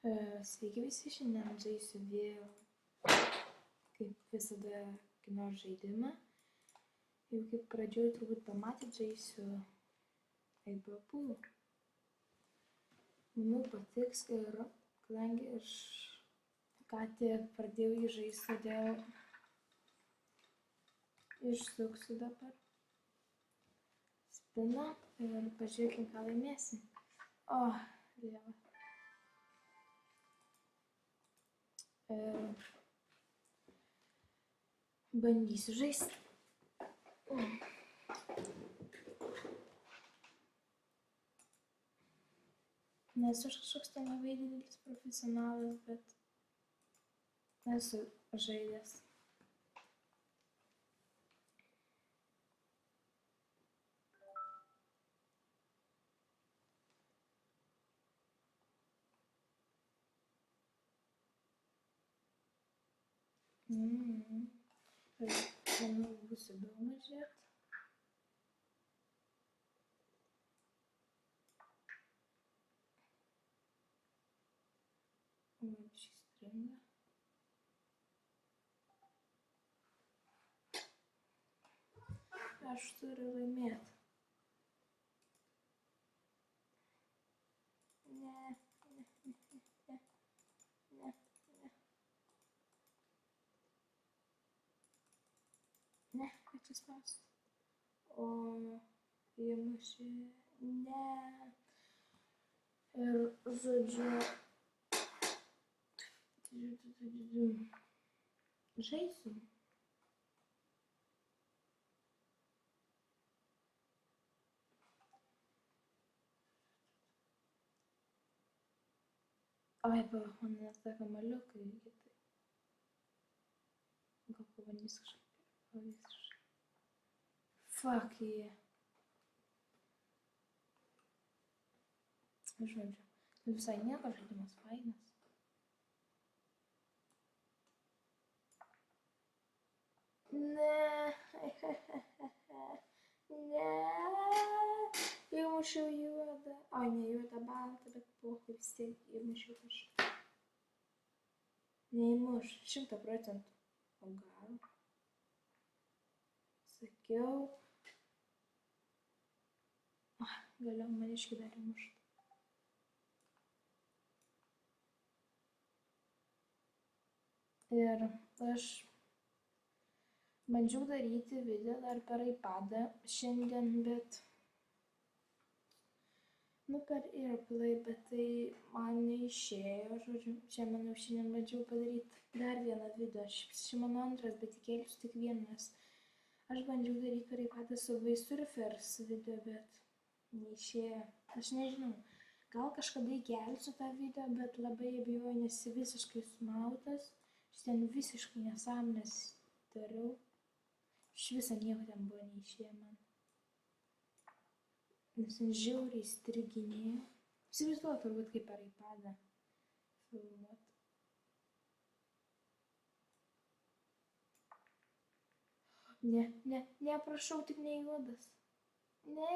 Sveiki visi, šiandien žaisiu vėl, kaip visada, kino žaidimą. Jau kaip pradžioj turbūt pamatėt, žaisiu Eibapu. Manau patiks ir kadangi aš ką tik pradėjau jį žaisti, todėl išsuksiu dabar spiną ir pažiūrėkim, ką laimėsim. O, dieve. Bandysiu žaisti. Nesu kažkoks ten labai didelis profesionalas, bet esu žaidęs. Manau, bus įdomu žiūrėti. Šį stringą. Aš turiu laimėti. Ne, ką čia spausti? O, įmušė, ne. Ir, žodžiu, žaisiu. Oi, palauk, man nesą kamaliukai, kitai. Gal pabandys kažkaip. Fuck jie. Žodžiu, visai nieko, žaidimas fainas. Ne. Ne. Įmušiau juodą. Oi, ne juodą, baltą, bet pohui vis tiek įmušiau kažką. Neįmuš, 100%. O gal? Sakiau. Galiu maniškai dar įmušti. Ir aš bandžiau daryti video dar per iPadą šiandien, bet per AirPlay, bet tai man neišėjo, žodžiu, čia manau šiandien bandžiau padaryti dar vieną video, šis mano antras, bet įkėlius tik vienas. Aš bandžiau daryti per iPadą Subway Surfers video, bet neišėjo. Aš nežinau, gal kažkada įkelsiu tą video, bet labai abejoju, nes visiškai sumautas. Aš ten visiškai nesąmonės dariau. Iš viso nieko ten buvo neišėję man. Nes ten žiauriai striginėjo. Įsivaizduoju turbūt kaip per iPadą filmuot. Ne, prašau, tik ne juodas. Ne.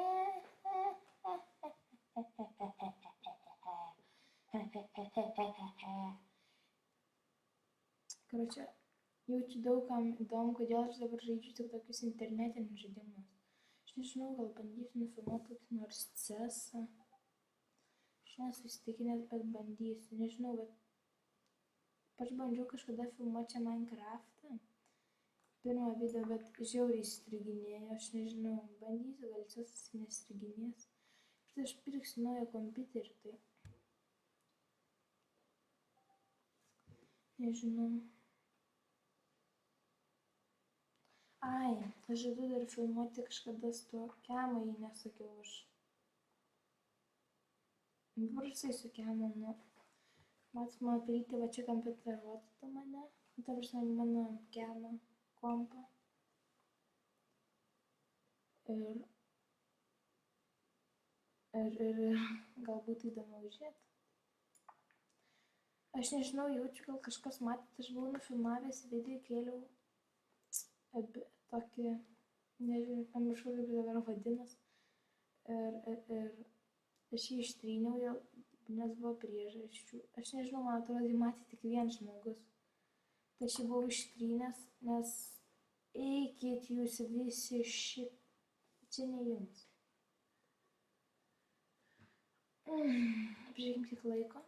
Karočią, jaučiu daugam įdomu, kodėl aš dabar žaidžiu tik tokius internetinius žaidimus. Aš nežinau, gal bandysiu nufilmuoti kokį nors CS:ą. Aš nesu įsitikinęs, bet bandysiu. Nežinau, bet aš bandžiau kažkada filmuoti čia Minecraftą. Pirmą video, bet žiauriai striginėjo. Aš nežinau, bandysiu, gal CS:as nestriginės. Bet aš pirksiu naują kompiuterį, tai nežinau. Ai, aš žadu dar filmuoti kažkada su tuo Kemo, jei nesakiau aš. Varsai su Kemo, Mats mano prieiti va čia kompiuteruotų mane. Ta prasme, mano Kemo kompą. Ir galbūt įdomu žiūrėti. Aš nežinau, jaučiu, gal kažkas matėt, aš buvau nufilmavęs video, kėliau tokį, nežinau, pamiršau, kaip dabar vadinas. Ir aš jį ištryniau nes buvo priežasčių. Aš nežinau, man atrodo, jį matė tik vienas žmogus. Tai aš jį buvau ištrynęs, nes eikit jūs visi čia ne jums. Pažiūrėkim, kiek laiko.